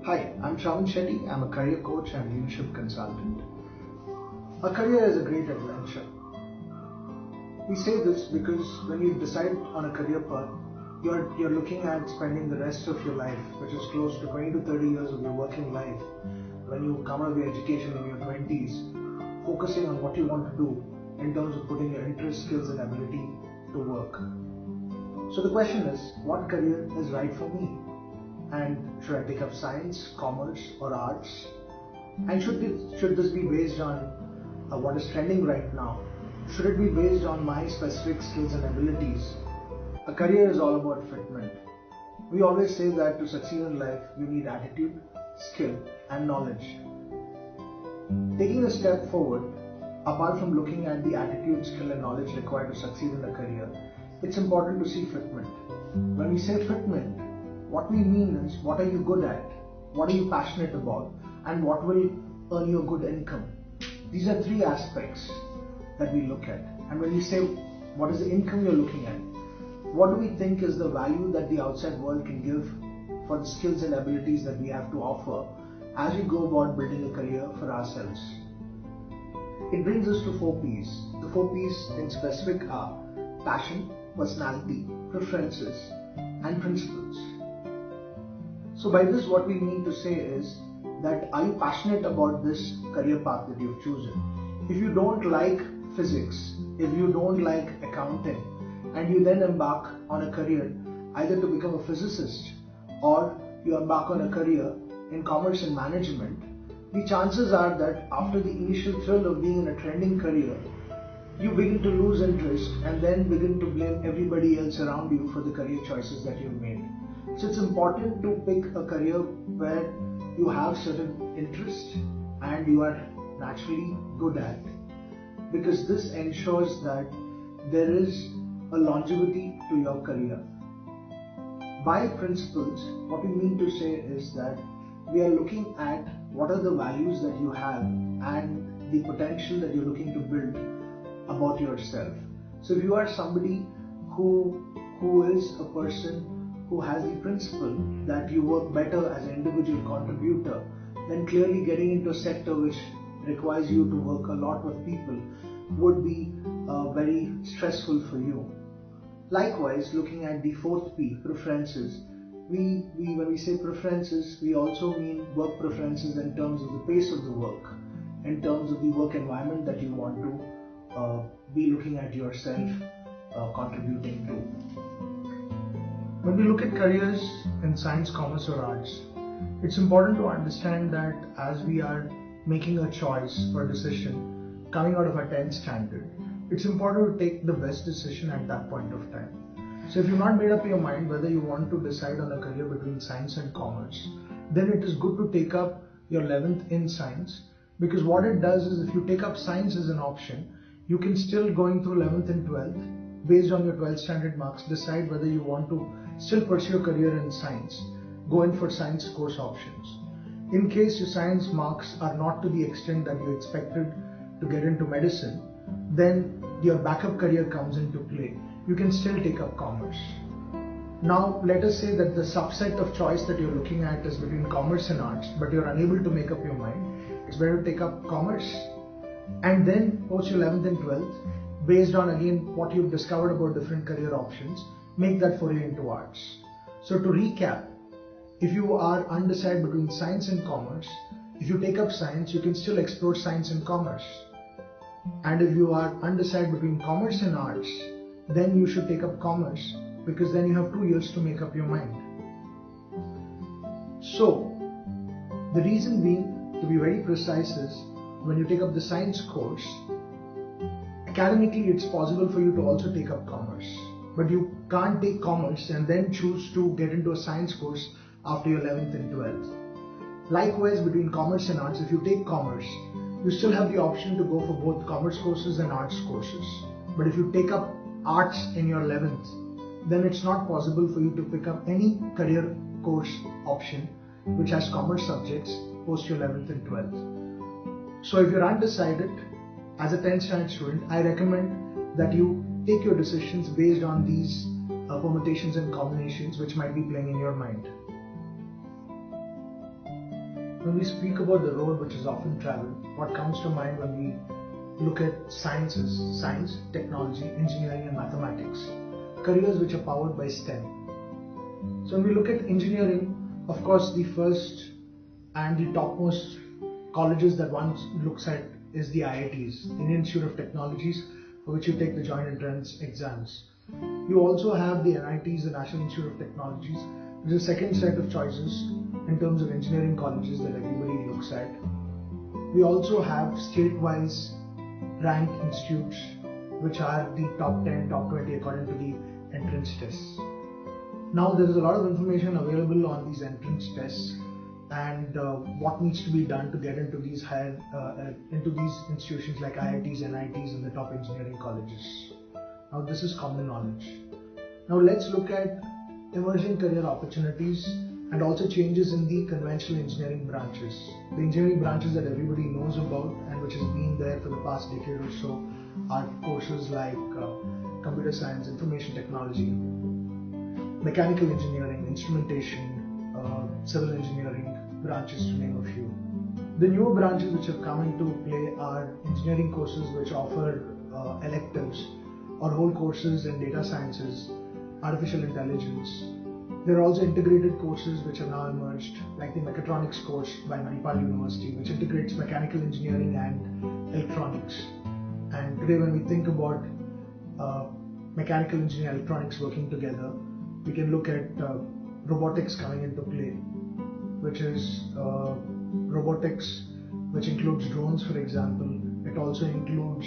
Hi, I'm Shravan Shetty. I'm a career coach and leadership consultant. A career is a great adventure. We say this because when you decide on a career path, you're looking at spending the rest of your life, which is close to 20 to 30 years of your working life, when you come out of your education in your 20s, focusing on what you want to do in terms of putting your interest, skills and ability to work. So the question is, what career is right for me? And should I take up science, commerce or arts? And should this be based on what is trending right now? Should it be based on my specific skills and abilities? A career is all about fitment. We always say that to succeed in life, you need attitude, skill and knowledge. Taking a step forward, apart from looking at the attitude, skill and knowledge required to succeed in a career, it's important to see fitment. When we say fitment, what we mean is, what are you good at, what are you passionate about, and what will earn you a good income. These are three aspects that we look at. And when we say what is the income you're looking at, what do we think is the value that the outside world can give for the skills and abilities that we have to offer as we go about building a career for ourselves. It brings us to 4 P's. The 4 P's in specific are passion, personality, preferences, and principles. So by this, what we mean to say is that, are you passionate about this career path that you've chosen? If you don't like physics, if you don't like accounting, and you then embark on a career either to become a physicist or you embark on a career in commerce and management, the chances are that after the initial thrill of being in a trending career, you begin to lose interest and then begin to blame everybody else around you for the career choices that you've made. So it's important to pick a career where you have certain interest and you are naturally good at, because this ensures that there is a longevity to your career. By principles, what we mean to say is that we are looking at what are the values that you have and the potential that you're looking to build about yourself. So if you are somebody who is a person who has the principle that you work better as an individual contributor, then clearly getting into a sector which requires you to work a lot with people would be very stressful for you. Likewise, looking at the 4th P, preferences, when we say preferences, we also mean work preferences in terms of the pace of the work, in terms of the work environment that you want to be looking at yourself contributing to. When we look at careers in science, commerce or arts, it's important to understand that as we are making a choice or decision coming out of our 10th standard, it's important to take the best decision at that point of time. So if you've not made up your mind whether you want to decide on a career between science and commerce, then it is good to take up your 11th in science, because what it does is, if you take up science as an option, you can still, going through 11th and 12th, based on your 12th standard marks, decide whether you want to still pursue a career in science, go in for science course options. In case your science marks are not to the extent that you expected to get into medicine, then your backup career comes into play. You can still take up commerce. Now let us say that the subset of choice that you're looking at is between commerce and arts, but you're unable to make up your mind. It's better to take up commerce and then post your 11th and 12th, based on again what you've discovered about different career options, make that foray into arts. So to recap, if you are undecided between science and commerce, if you take up science, you can still explore science and commerce. And if you are undecided between commerce and arts, then you should take up commerce, because then you have 2 years to make up your mind. So the reason being, to be very precise, is when you take up the science course, academically it's possible for you to also take up commerce, but you can't take commerce and then choose to get into a science course after your 11th and 12th. Likewise, between commerce and arts, if you take commerce, you still have the option to go for both commerce courses and arts courses. But if you take up arts in your 11th, then it's not possible for you to pick up any career course option which has commerce subjects post your 11th and 12th. So if you're undecided as a 10th standard student, I recommend that you take your decisions based on these permutations and combinations which might be playing in your mind. When we speak about the road which is often traveled, what comes to mind when we look at science is science, technology, engineering and mathematics, careers which are powered by STEM. So when we look at engineering, of course the first and the topmost colleges that one looks at is the IITs, Indian Institute of Technologies, for which you take the joint entrance exams. You also have the NITs, the National Institute of Technologies, which is the second set of choices in terms of engineering colleges that everybody looks at. We also have state-wise ranked institutes which are the top 10, top 20 according to the entrance tests. Now there is a lot of information available on these entrance tests and what needs to be done to get into these higher into these institutions like IITs, NITs and the top engineering colleges. Now this is common knowledge. Now let's look at emerging career opportunities and also changes in the conventional engineering branches. The engineering branches that everybody knows about and which has been there for the past decade or so are courses like computer science, information technology, mechanical engineering, instrumentation, civil engineering branches to name a few. The newer branches which have come into play are engineering courses which offer electives or whole courses in data sciences, artificial intelligence. There are also integrated courses which have now emerged, like the mechatronics course by Manipal University, which integrates mechanical engineering and electronics. And today when we think about mechanical engineering and electronics working together, we can look at robotics coming into play, which is robotics which includes drones, for example. It also includes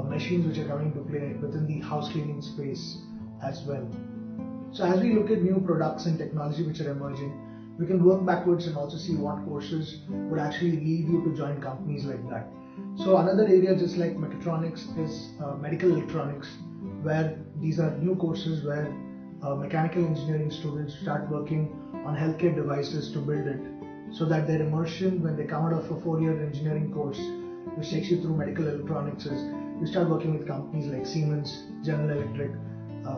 machines which are coming to play within the house cleaning space as well. So as we look at new products and technology which are emerging, we can work backwards and also see what courses would actually lead you to join companies like that. So another area just like mechatronics is medical electronics, where these are new courses where mechanical engineering students start working on healthcare devices to build it, so that their immersion when they come out of a 4-year engineering course which takes you through medical electronics is you start working with companies like Siemens, General Electric,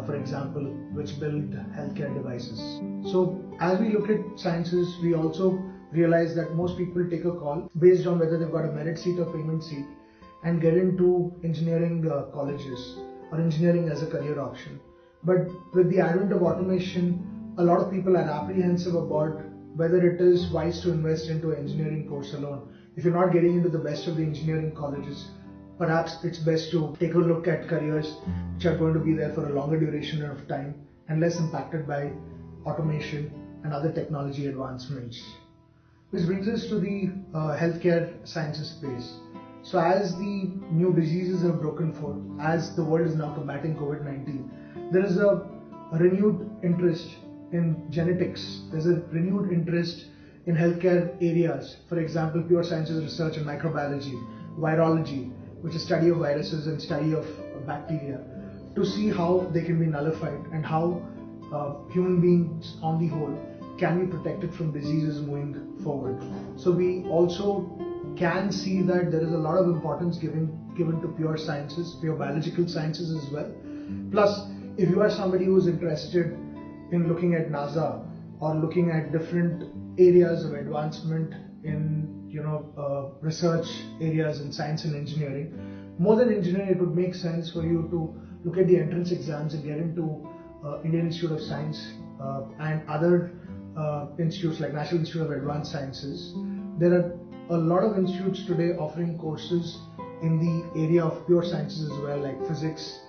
for example, which build healthcare devices. So as we look at sciences, we also realize that most people take a call based on whether they've got a merit seat or payment seat and get into engineering colleges or engineering as a career option. But with the advent of automation, a lot of people are apprehensive about whether it is wise to invest into an engineering course alone. If you're not getting into the best of the engineering colleges, perhaps it's best to take a look at careers which are going to be there for a longer duration of time and less impacted by automation and other technology advancements. Which brings us to the healthcare sciences space. So as the new diseases have broken forth, as the world is now combating COVID-19, there is a renewed interest in genetics. There's a renewed interest in healthcare areas. For example, pure sciences research in microbiology, virology, which is study of viruses and study of bacteria, to see how they can be nullified and how human beings on the whole can be protected from diseases moving forward. So we also can see that there is a lot of importance given to pure sciences, pure biological sciences as well. Plus, if you are somebody who is interested in looking at NASA or looking at different areas of advancement in research areas in science and engineering, more than engineering, it would make sense for you to look at the entrance exams and get into Indian Institute of Science and other institutes like National Institute of Advanced Sciences. There are a lot of institutes today offering courses in the area of pure sciences as well, like physics,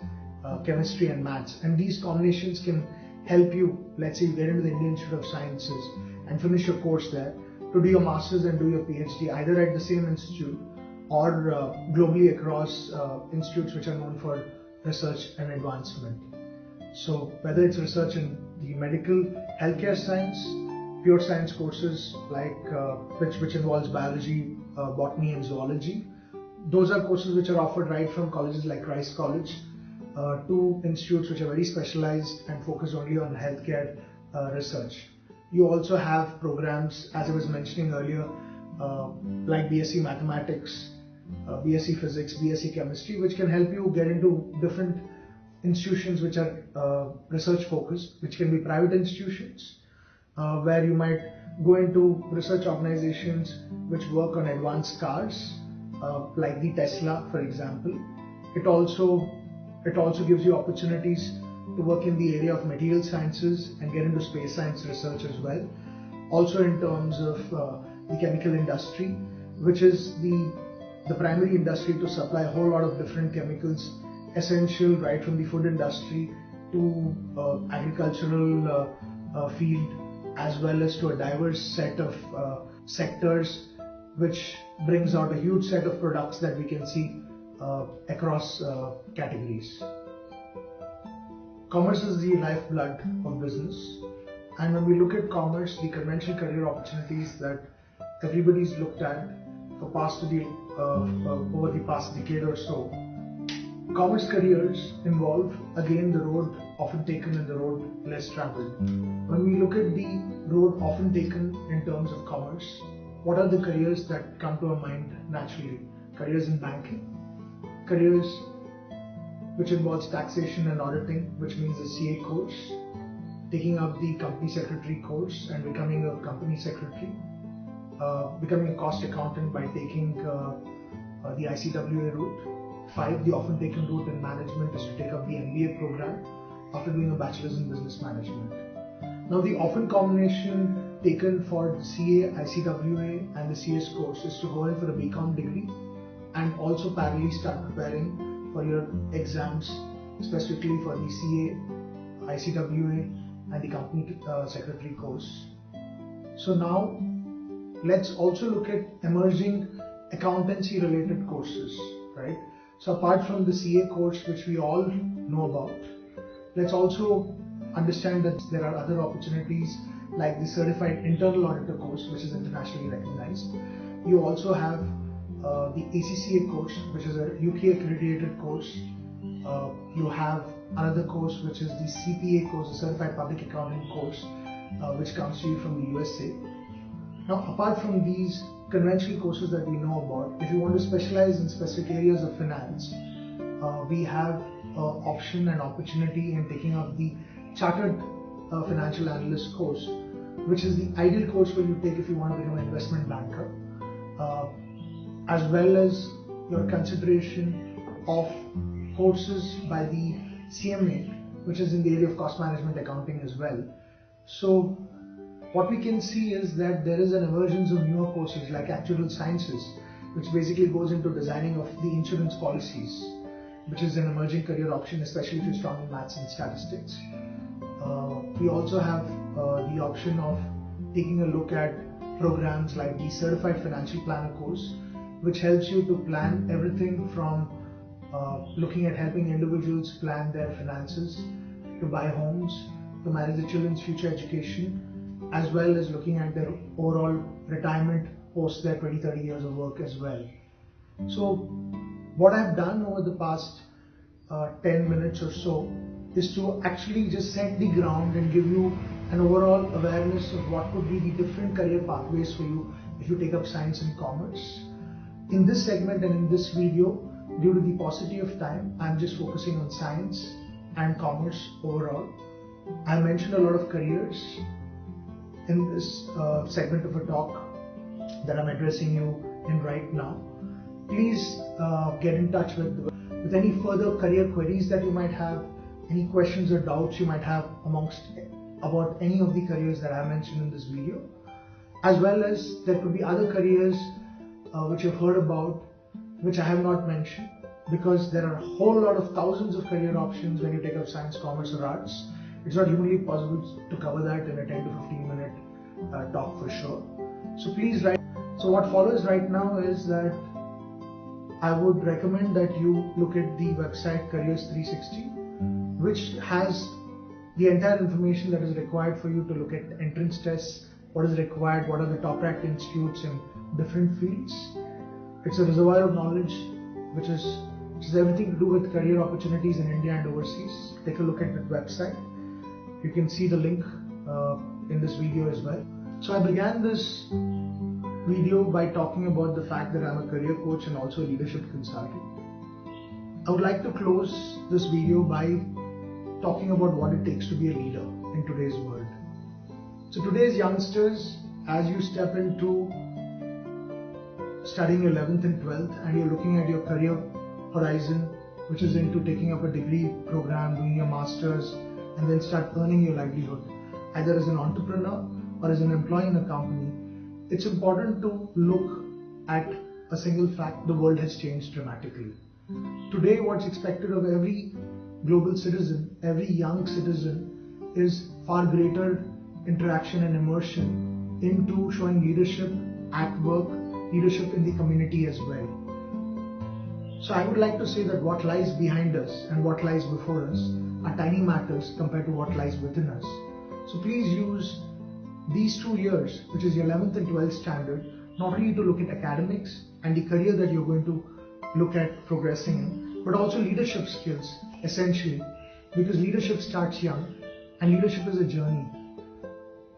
chemistry and maths, and these combinations can help you. Let's say you get into the Indian Institute of Sciences and finish your course there, to do your masters and do your PhD either at the same institute or globally across institutes which are known for research and advancement. So whether it's research in the medical healthcare science, pure science courses like which involves biology, botany and zoology, those are courses which are offered right from colleges like Christ College to institutes which are very specialized and focus only on healthcare research. You also have programs, as I was mentioning earlier, like BSc Mathematics, BSc Physics, BSc Chemistry, which can help you get into different institutions which are research focused, which can be private institutions where you might go into research organizations which work on advanced cars, like the Tesla, for example. It also gives you opportunities to work in the area of material sciences and get into space science research as well. Also in terms of the chemical industry, which is the primary industry to supply a whole lot of different chemicals, essential right from the food industry to agricultural field, as well as to a diverse set of sectors, which brings out a huge set of products that we can see across categories. Commerce is the lifeblood of business, and when we look at commerce, the conventional career opportunities that everybody's looked at over the past decade or so, commerce careers involve again the road often taken and the road less traveled. When we look at the road often taken in terms of commerce, what are the careers that come to our mind naturally? Careers in banking, careers which involves taxation and auditing, which means the CA course, taking up the company secretary course and becoming a company secretary, becoming a cost accountant by taking the ICWA route. 5, the often taken route in management is to take up the MBA program after doing a bachelor's in business management. Now the often combination taken for the CA, ICWA and the CS course is to go in for a BCom degree and also parallelly start preparing for your exams, specifically for the CA, ICWA and the company secretary course. So now let's also look at emerging accountancy related courses, right? So apart from the CA course, which we all know about, let's also understand that there are other opportunities like the Certified Internal Auditor course, which is internationally recognized. You also have the ACCA course, which is a UK accredited course. You have another course, which is the CPA course, the Certified Public Accounting course, which comes to you from the USA. Now, apart from these conventional courses that we know about, if you want to specialize in specific areas of finance, we have option and opportunity in taking up the Chartered Financial Analyst course, which is the ideal course for you to take if you want to become an investment banker, as well as your consideration of courses by the CMA, which is in the area of cost management accounting as well. So what we can see is that there is an emergence of newer courses like actuarial sciences, which basically goes into designing of the insurance policies, which is an emerging career option, especially if you're strong in maths and statistics. We also have the option of taking a look at programs like the Certified Financial Planner course, which helps you to plan everything from looking at helping individuals plan their finances, to buy homes, to manage their children's future education, as well as looking at their overall retirement post their 20-30 years of work as well. So what I've done over the past 10 minutes or so is to actually just set the ground and give you an overall awareness of what could be the different career pathways for you if you take up science and commerce. In this segment and in this video, due to the paucity of time, I'm just focusing on science and commerce overall. I mentioned a lot of careers in this segment of a talk that I'm addressing you in right now. Please get in touch with any further career queries that you might have, any questions or doubts you might have about any of the careers that I mentioned in this video, as well as there could be other careers which you've heard about, which I have not mentioned, because there are a whole lot of thousands of career options when you take up science, commerce or arts. It's not humanly possible to cover that in a 10 to 15 minute talk for sure. So please write. So what follows right now is that I would recommend that you look at the website Careers 360, which has the entire information that is required for you to look at entrance tests, what is required, what are the top ranked institutes in different fields. It's a reservoir of knowledge which has everything to do with career opportunities in India and overseas. Take a look at that website. You can see the link in this video as well. So I began this video by talking about the fact that I'm a career coach and also a leadership consultant. I would like to close this video by talking about what it takes to be a leader in today's world. So today's youngsters as you step into studying 11th and 12th and you're looking at your career horizon, which is into taking up a degree program, doing your master's, and then start earning your livelihood, either as an entrepreneur or as an employee in a company, it's important to look at a single fact: the world has changed dramatically. Today, what's expected of every global citizen, every young citizen, is far greater interaction and immersion into showing leadership at work, leadership in the community as well. So I would like to say that what lies behind us and what lies before us are tiny matters compared to what lies within us. So please use these 2 years, which is your 11th and 12th standard, not only to look at academics and the career that you're going to look at progressing in, but also leadership skills, essentially, because leadership starts young and leadership is a journey.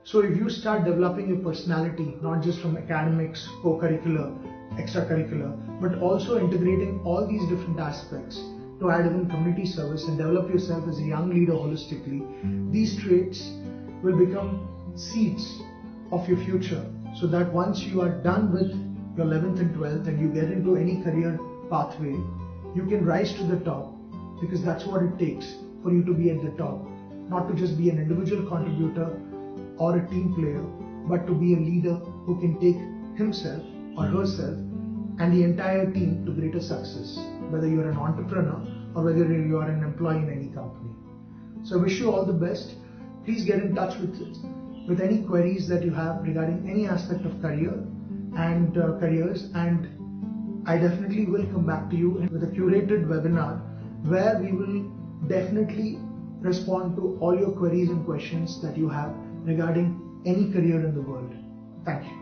So if you start developing your personality, not just from academics, co-curricular, extracurricular, but also integrating all these different aspects to add even community service and develop yourself as a young leader holistically, these traits will become seeds of your future, so that once you are done with your 11th and 12th and you get into any career pathway, you can rise to the top, because that's what it takes for you to be at the top. Not to just be an individual contributor or a team player, but to be a leader who can take himself or herself and the entire team to greater success, whether you're an entrepreneur or whether you are an employee in any company. So I wish you all the best. Please get in touch with any queries that you have regarding any aspect of career and careers, and I definitely will come back to you with a curated webinar where we will definitely respond to all your queries and questions that you have regarding any career in the world. Thank you.